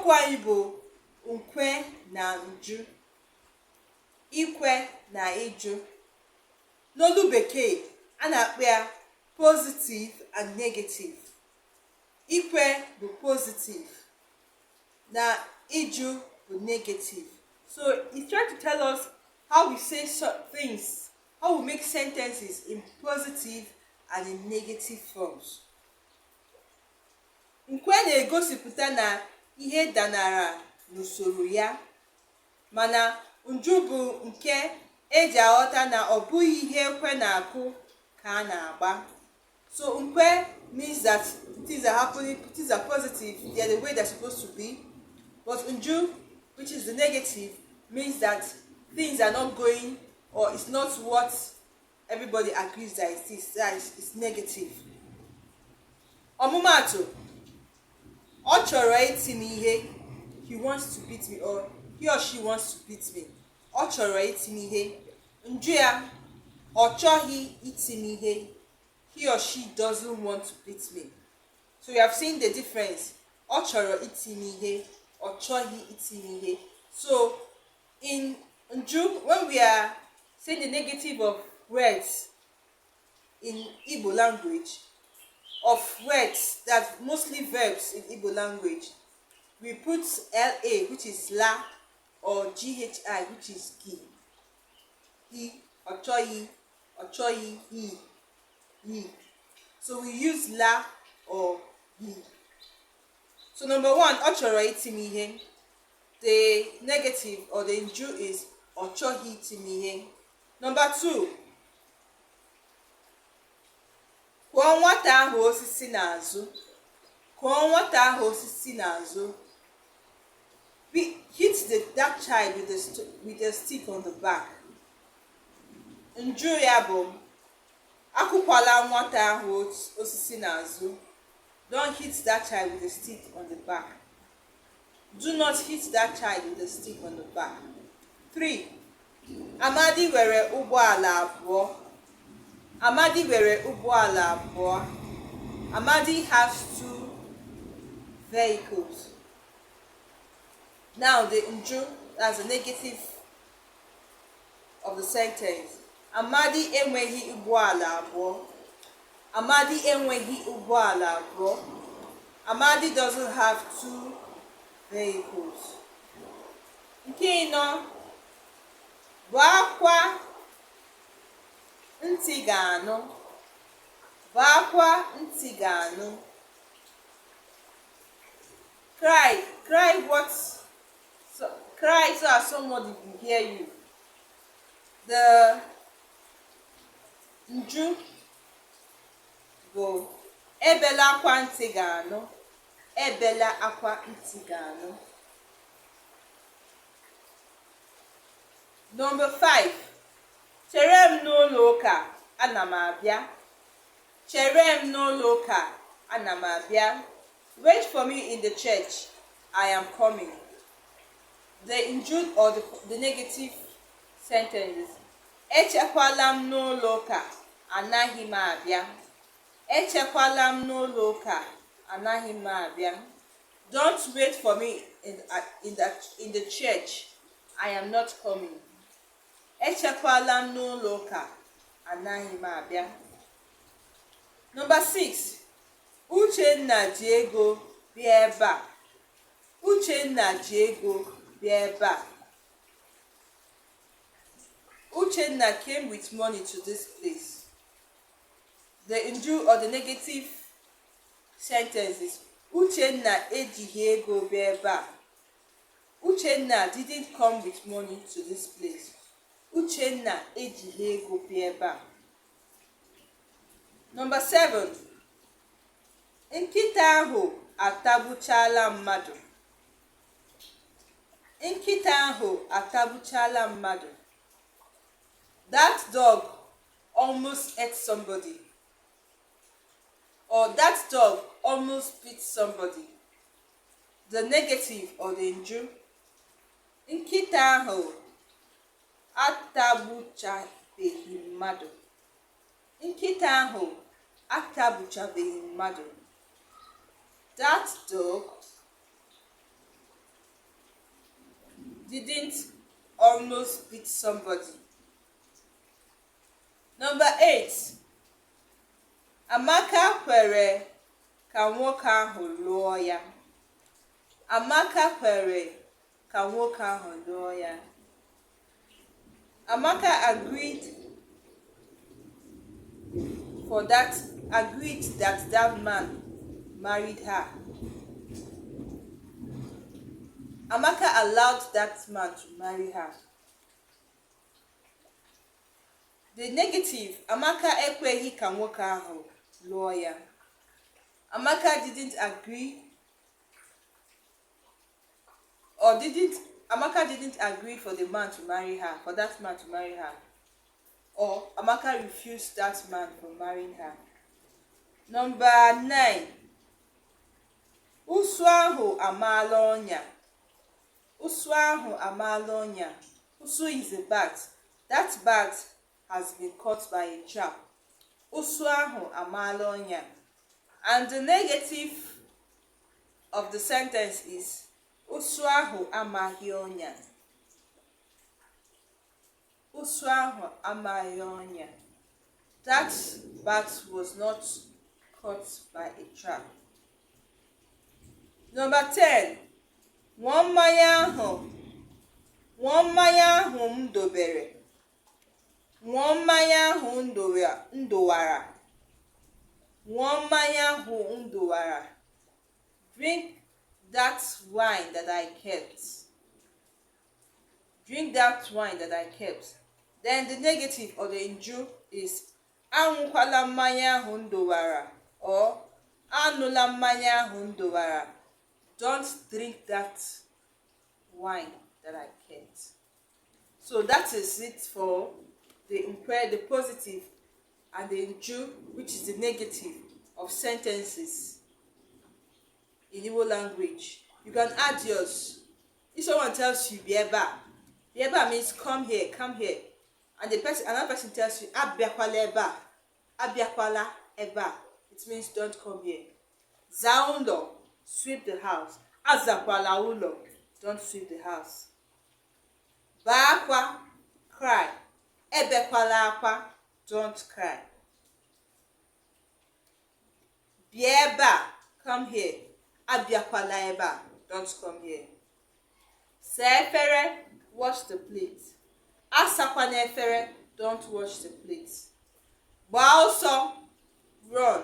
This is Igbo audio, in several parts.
Isiokwu anyị bụ nkwe na nju, ikwe na ịjụ. N'olu bekee, a na-akpọ ya positive and negative. Ikwe bụ positive na ịjụ bụ negative. So it's trying to tell us how we say things, how we make sentences in positive and in negative forms. Nkwe na-egosipụta na ihe danara n'usoro ya, mana nju bụ nke eji aghọta na ọ bụghị ihe ekwe na-akụ ka a na-agba. So nkwe means that things are happening, things are positive, they are the way they're supposed to be. But nju, which is the negative, means that things are not going, or it's not what everybody agrees that it is, that it's negative. Ọmụmaatụ, ọ chọrọ iti m ihe, he wants to beat me, or he or she wants to beat me. Ọ chọrọ iti m ihe. Nju ya, ọ chọghị iti m ihe, he or she doesn't want to beat me. So you have seen the difference. Ọ chọrọ iti m ihe, ọ chọghị iti m ihe. So in nju, when we are saying the negative of words in Igbo language, of words, that mostly verbs in Igbo language, we put la, which is la, or ghi, which is gi. He, ọchọghị, ọchọghị, he. So we use la or he. So number one, ọ chọrọ iti m ihe. The negative or the nju is ọ chọghị iti m ihe. Number two, kụọ nwata ahụ osisi n'azụ. Kụọ nwata ahụ osisi n'azụ. Hit that child with a stick on the back. Nju ya bụ, akụkwala nwata ahụ osisi n'azụ. Don't hit that child with a stick on the back. Do not hit that child with a stick on the back. 3. Amadi nwere ụgbọala abụọ. Amadi nwere ụgbọala abụọ. Amadi has 2 vehicles. Now the nju, as a negative of the sentence. Amadi enweghị ụgbọala abụọ. Amadi enweghị ụgbọala abụọ. Amadi doesn't have 2 vehicles. Nke ịnọ, bụ akwa ntị ga-anụ. Bụ akwa ntị ga-anụ. Cry what? Cry so as somebody can hear you. The nju bụ ebela akwa ntị ga-anụ. Ebela akwa ntị ga-anụ. Number 5, chere m n'ụlọ ụka, ana m abịa. Chere m n'ụlọ ụka, ana m abịa. Wait for me in the church, I am coming. The nju or the negative sentence. Echekwala m n'ụlọ ụka, anaghị m abịa. Echekwala m n'ụlọ ụka, anaghị m abịa. Don't wait for me in the church, I am not coming. Echekwala m n'ụlọ ụka, anaghị m abịa. Number 6, Uchenna ji ego bịa ebe a. Uchenna ji ego bịa ebe a. Uchenna came with money to this place. The nju or the negative sentence is Uchenna ejighị ego bịa ebe a. Uchenna didn't come with money to this place. Uchenna ejighị ego bịa ebe a. Number 7, nkịta ahụ atagbuchala mmadụ. Nkịta ahụ atagbuchala mmadụ. That dog almost ate somebody. Or that dog almost bit somebody. The negative or the nju. Nkịta ahụ atagbuchabeghị mmadụ. Nkịta ahụ atagbuchabeghị mmadụ. That dog didn't almost beat somebody. Number 8. Amaka kwere ka nwoke ahụ lụọ ya. Amaka kwere ka nwoke ahụ lụọ ya. Amaka agreed that that man married her. Amaka allowed that man to marry her. The negative, Amaka ekweghị ka nwoke ahụ lụọ ya. Amaka didn't agree for the man to marry her, for that man to marry her. Or Amaka refused that man from marrying her. Number 9. Ụsụ ahụ amaala ọnya. Ụsụ ahụ amaala ọnya. Ụsụ is a bat. That bat has been caught by a trap. Ụsụ ahụ amaala ọnya. And the negative of the sentence is ụsụ ahụ amaghị ọnya. Ụsụ ahụ amaghị ọnya. That bat was not caught by a trap. Number 10. Ṅụọ mmanya ahụ m dobere. Ṅụọ mmanya ahụ m dowara. Ṅụọ mmanya ahụ m dowara. Drink that wine that I kept. Drink that wine that I kept. Then the negative or the injure is aṅụkwala mmanya ahụ m dowara, or aṅụla mmanya ahụ m dowara. Don't drink that wine that I kept. So that is it for the Nkwe, the positive, and the injure, which is the negative of sentences in Igbo language. You can add yours. If someone tells you bieba, bieba means come here, and another person tells you abiakwala eba, it means don't come here. Zaundo, sweep the house. Azakwala ulo, don't sweep the house. Baakwa, cry. Ebekwala akwa, don't cry. Bieba, come here. Abiakwala eba, don't come here. Sefere, wash the plate. Asakwana efere, don't wash the plate. Gbaa ọsọ, run.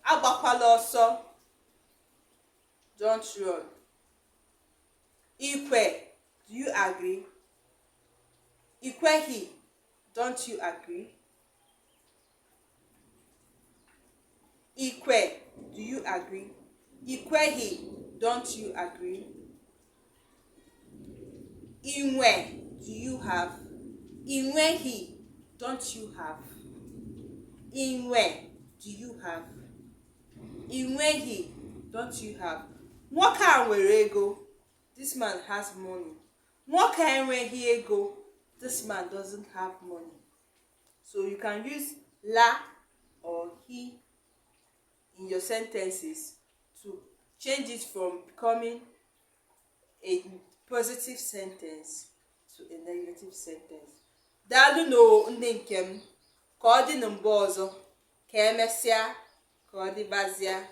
Agbakwala ọsọ, don't run. Ikwe, do you agree? Ikwehi, don't you agree? Ikwe, do you agree? Ikwehi, don't you agree? Inwe, do you have? Inwehi, don't you have? Inwe, do you have? Inwehi, don't you have? Nwoke a nwere ego. This man has money. Nwoke enweghị ego. This man doesn't have money. So you can use la or he in your sentences to change it from becoming a positive sentence to a negative sentence. Daalụ no ndị nke m, ka ọ dị na mgbe ọzọ, ka emesịa, ka ọ dịbazịa.